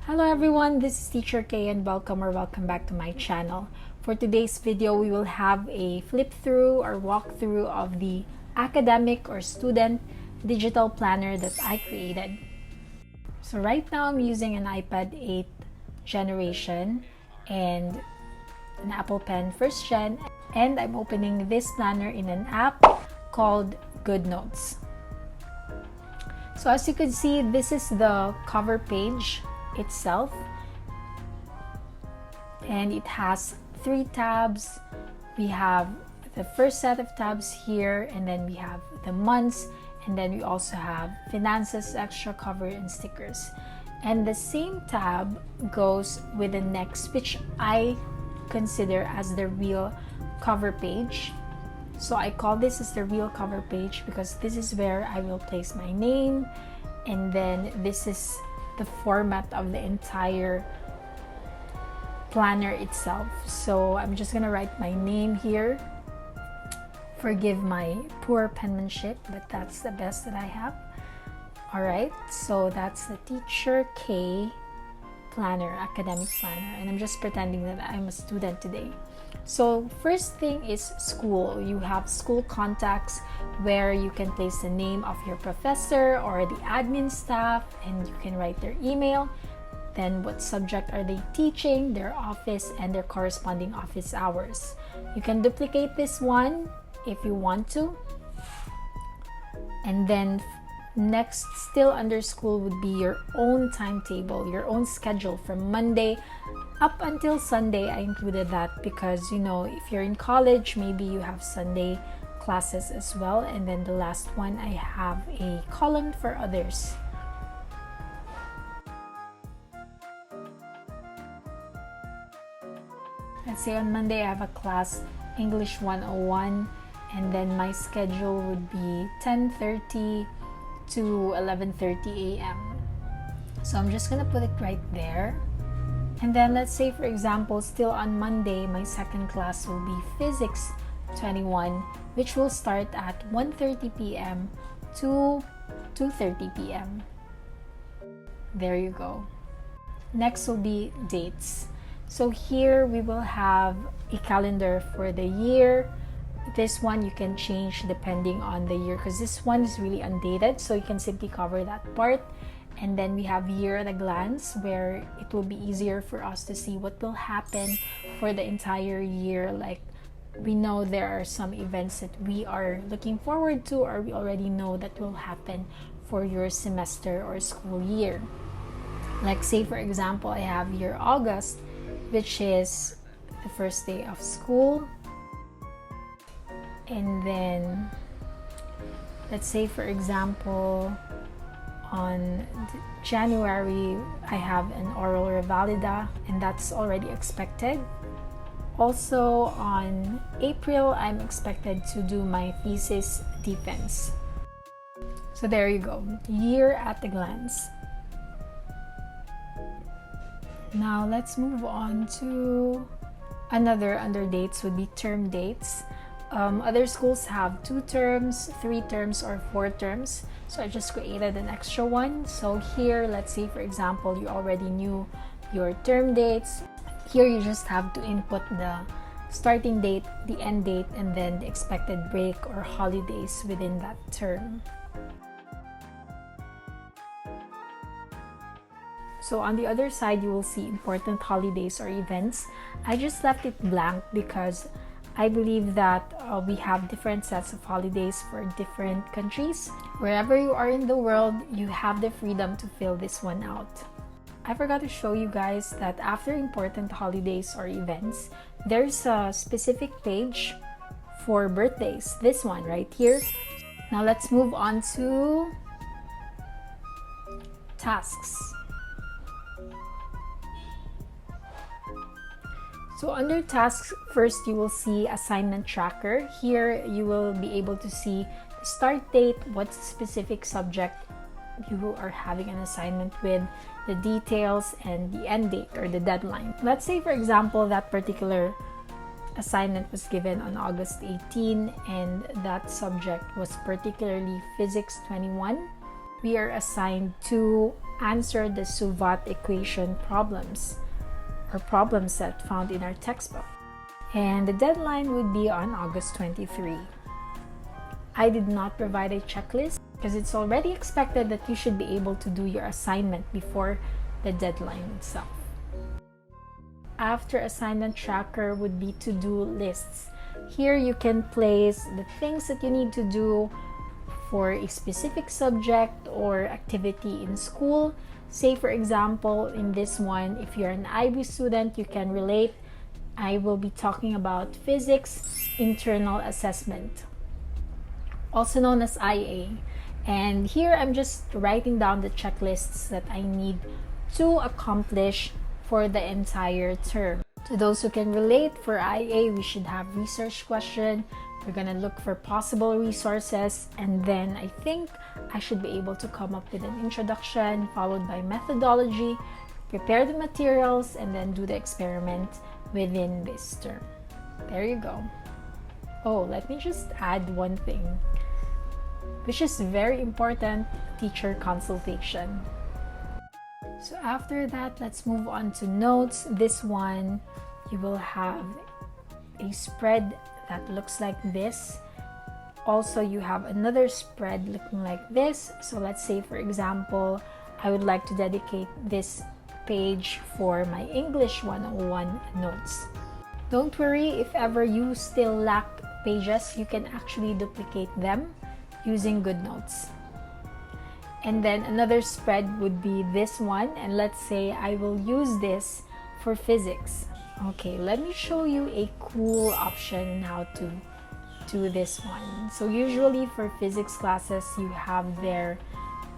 Hello everyone, this is Teacher Kay and welcome back to my channel. For today's video, we will have a flip through or walkthrough of the academic or student digital planner that I created. So right now I'm using an iPad 8 generation and an Apple Pen 1st gen, and I'm opening this planner in an app called Goodnotes. So as you can see, this is the cover page itself, and it has 3 tabs. We have the first set of tabs here, and then we have the months, and then we also have finances, extra cover, and stickers. And the same tab goes with the next, which I consider as the real cover page. So I call this as the real cover page because this is where I will place my name, and then this is the format of the entire planner itself. So I'm just gonna write my name here. Forgive my poor penmanship, but that's the best that I have. Alright, so that's the Teacher K planner, academic planner, and I'm just pretending that I'm a student today. So first thing is school. You have school contacts where you can place the name of your professor or the admin staff, and you can write their email, then what subject are they teaching, their office, and their corresponding office hours. You can duplicate this one if you want to. And then next, still under school, would be your own timetable, your own schedule from Monday up until Sunday. I included that because, you know, if you're in college, maybe you have Sunday classes as well. And then the last one, I have a column for others. Let's say on Monday I have a class, English 101, and then my schedule would be 10:30 to 11:30 a.m. So I'm just gonna put it right there. And then let's say, for example, still on Monday, my second class will be Physics 21, which will start at 1:30 p.m. to 2:30 p.m. There you go. Next will be dates. So here we will have a calendar for the year. This one you can change depending on the year because this one is really undated, so you can simply cover that part. And then we have year at a glance, where it will be easier for us to see what will happen for the entire year. Like, we know there are some events that we are looking forward to, or we already know that will happen for your semester or school year. Like, say for example, I have year August, which is the first day of school. And then let's say for example, on January, I have an oral revalida, and that's already expected. Also on April, I'm expected to do my thesis defense. So there you go, year at a glance. Now let's move on to another under dates would be term dates. Other schools have 2 terms, 3 terms, or 4 terms. So I just created an extra one. So here, let's say for example, you already knew your term dates. Here you just have to input the starting date, the end date, and then the expected break or holidays within that term. So on the other side, you will see important holidays or events. I just left it blank because I believe that we have different sets of holidays for different countries. Wherever you are in the world, you have the freedom to fill this one out. I forgot to show you guys that after important holidays or events, there's a specific page for birthdays. This one right here. Now let's move on to tasks. So under tasks, first you will see assignment tracker. Here you will be able to see the start date, what specific subject you are having an assignment with, the details, and the end date or the deadline. Let's say for example that particular assignment was given on August 18 and that subject was particularly Physics 21. We are assigned to answer the SUVAT equation problems or problem set found in our textbook. And the deadline would be on August 23. I did not provide a checklist because it's already expected that you should be able to do your assignment before the deadline itself. After assignment tracker would be to-do lists. Here you can place the things that you need to do for a specific subject or activity in school. Say for example, in this one, if you're an IB student, you can relate. I will be talking about physics internal assessment, also known as IA. And here I'm just writing down the checklists that I need to accomplish for the entire term. To those who can relate, for IA, we should have research question. We're gonna look for possible resources, and then I think I should be able to come up with an introduction followed by methodology, prepare the materials, and then do the experiment within this term. There you go. Oh, let me just add one thing, which is very important: teacher consultation. So after that, let's move on to notes. This one, you will have a spread that looks like this. Also, you have another spread looking like this. So let's say, for example, I would like to dedicate this page for my English 101 notes. Don't worry, if ever you still lack pages, you can actually duplicate them using Goodnotes. And then another spread would be this one, and let's say I will use this for physics. Okay, let me show you a cool option how to do this one. So usually for physics classes, you have there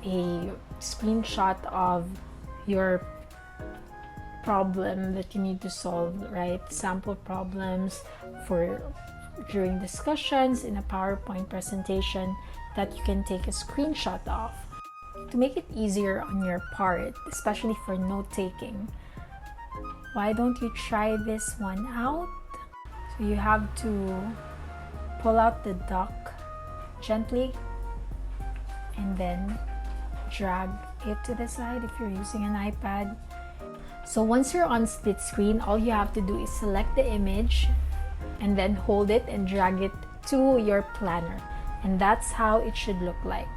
a screenshot of your problem that you need to solve, right? Sample problems for during discussions in a PowerPoint presentation that you can take a screenshot of. To make it easier on your part, especially for note-taking, why don't you try this one out? So you have to pull out the dock gently and then drag it to the side if you're using an iPad. So once you're on split screen, all you have to do is select the image and then hold it and drag it to your planner. And that's how it should look like.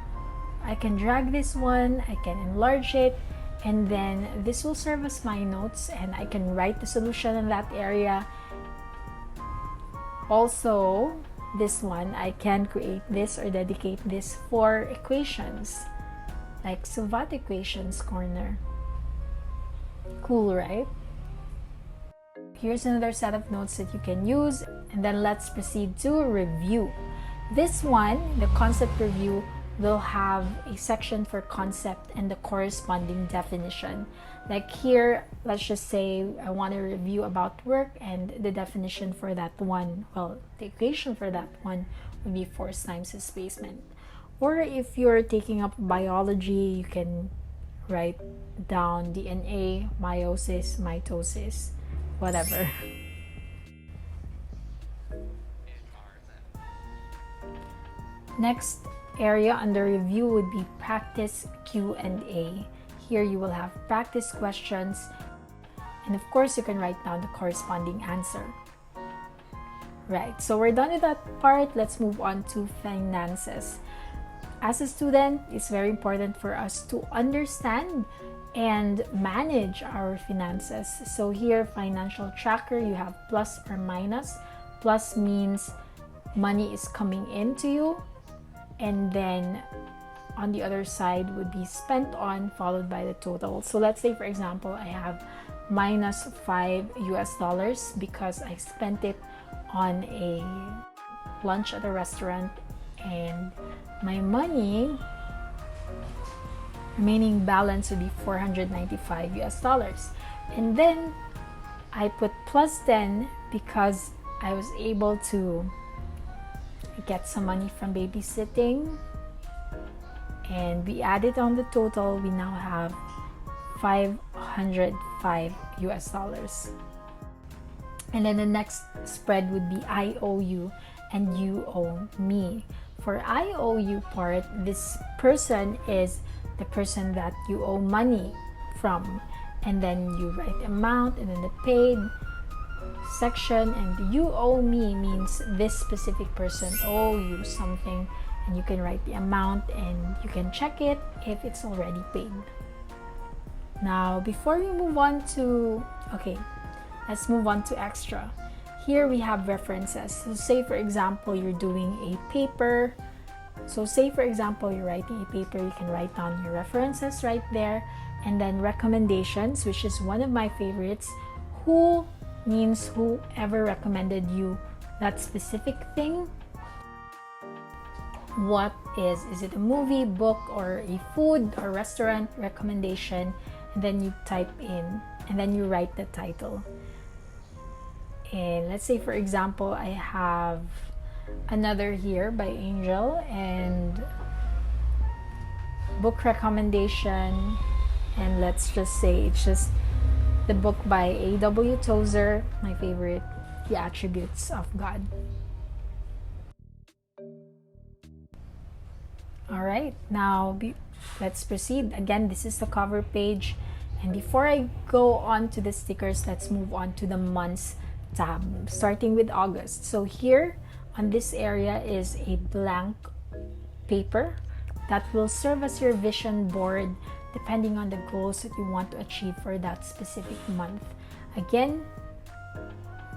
I can drag this one, I can enlarge it, and then this will serve as my notes, and I can write the solution in that area. Also, this one, I can create this or dedicate this for equations, like SUVAT equations corner. Cool, right? Here's another set of notes that you can use, and then let's proceed to review. This one, the concept review, will have a section for concept and the corresponding definition. Like here, let's just say I want to review about work, and the definition for that one, well, the equation for that one would be force times displacement. Or if you're taking up biology, you can write down DNA, meiosis, mitosis, whatever. Next area under review would be practice Q&A. Here you will have practice questions, and of course you can write down the corresponding answer. Right, so we're done with that part. Let's move on to finances. As a student, it's very important for us to understand and manage our finances. So here, financial tracker, you have plus or minus. Plus means money is coming into you, and then on the other side would be spent on, followed by the total. So let's say, for example, I have minus $5 because I spent it on a lunch at a restaurant, and my money remaining balance would be $495. And then I put plus 10 because I was able to get some money from babysitting, and we added on the total. We now have $505. And then the next spread would be I owe you and you owe me. For I owe you part, this person is the person that you owe money from, and then you write the amount, and then the paid section, and you owe me means this specific person owe you something, and you can write the amount and you can check it if it's already paid. Now before we move on to, let's move on to extra. Here we have references. So say for example you're doing a paper. So say for example you're writing a paper, you can write down your references right there, and then recommendations, which is one of my favorites. Who means whoever recommended you that specific thing. What is it a movie, book, or a food or restaurant recommendation? And then you type in, and then you write the title. And let's say for example I have Another Here by Angel, and book recommendation, and let's just say it's just the book by A.W. Tozer, my favorite, The Attributes of God. Alright, now let's proceed. Again, this is the cover page, and before I go on to the stickers, let's move on to the months tab, starting with August. So here on this area is a blank paper that will serve as your vision board depending on the goals that you want to achieve for that specific month. Again,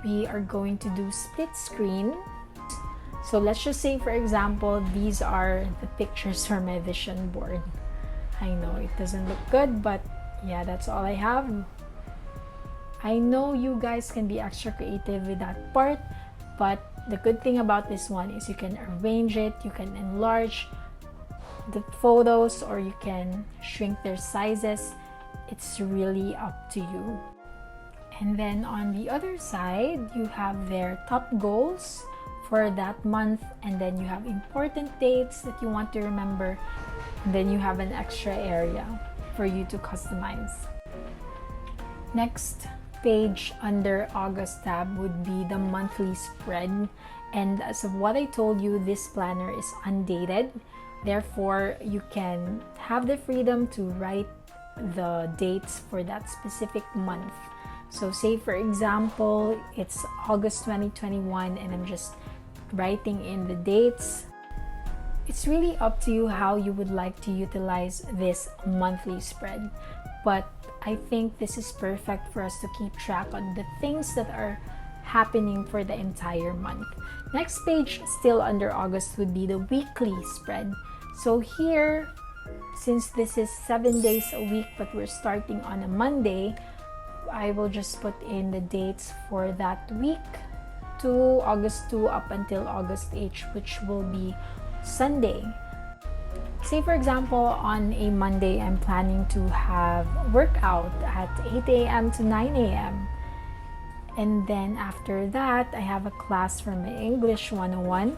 we are going to do split screen. So let's just say for example these are the pictures for my vision board. I know it doesn't look good, but yeah, that's all I have. I know you guys can be extra creative with that part, but the good thing about this one is you can arrange it, you can enlarge the photos, or you can shrink their sizes. It's really up to you. And then on the other side, you have their top goals for that month, and then you have important dates that you want to remember, and then you have an extra area for you to customize. Next page under August tab would be the monthly spread, and as of what I told you, this planner is undated. Therefore, you can have the freedom to write the dates for that specific month. So say for example, it's August 2021 and I'm just writing in the dates. It's really up to you how you would like to utilize this monthly spread. But I think this is perfect for us to keep track on the things that are happening for the entire month. Next page, still under August, would be the weekly spread. So here, since this is 7 days a week, but we're starting on a Monday, I will just put in the dates for that week to August 2 up until August 8, which will be Sunday. Say for example, on a Monday, I'm planning to have workout at 8 a.m. to 9 a.m. And then after that, I have a class for my English 101.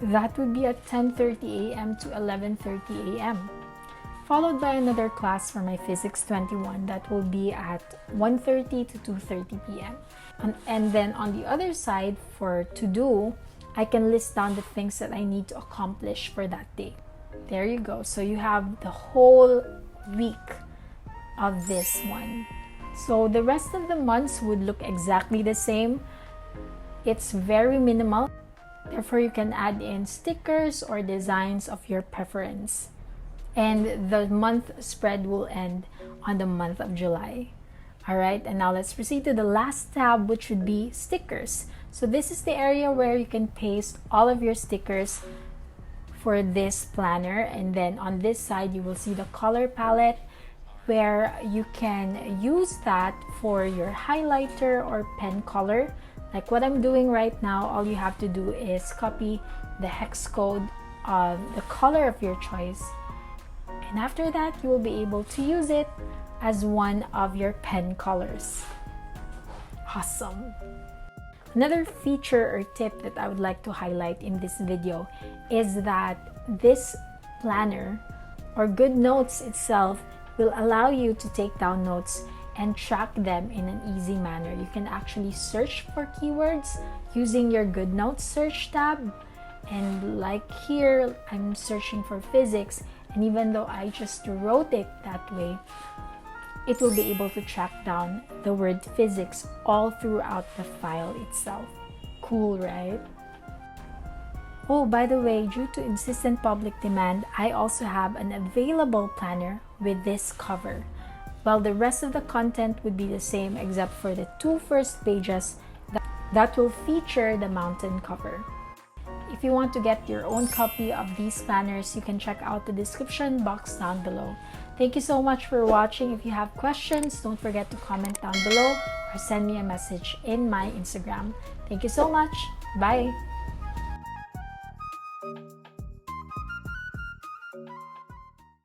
That would be at 10:30 a.m. to 11:30 a.m. Followed by another class for my Physics 21 that will be at 1:30 to 2:30 p.m. And then on the other side, for to do, I can list down the things that I need to accomplish for that day. There you go. So you have the whole week of this one. So the rest of the months would look exactly the same. It's very minimal. Therefore, you can add in stickers or designs of your preference. And the month spread will end on the month of July. Alright, and now let's proceed to the last tab, which would be stickers. So this is the area where you can paste all of your stickers for this planner. And then on this side, you will see the color palette where you can use that for your highlighter or pen color. Like what I'm doing right now, all you have to do is copy the hex code of the color of your choice. And after that, you will be able to use it as one of your pen colors. Awesome! Another feature or tip that I would like to highlight in this video is that this planner or Goodnotes itself will allow you to take down notes and track them in an easy manner. You can actually search for keywords using your Goodnotes search tab. And like here, I'm searching for physics, And even though I just wrote it that way, it will be able to track down the word physics all throughout the file itself. Cool, right? Oh, by the way, due to insistent public demand, I also have an available planner with this cover. While the rest of the content would be the same except for the two first pages that will feature the mountain cover. If you want to get your own copy of these planners, you can check out the description box down below. Thank you so much for watching. If you have questions, don't forget to comment down below or send me a message in my Instagram. Thank you so much. Bye!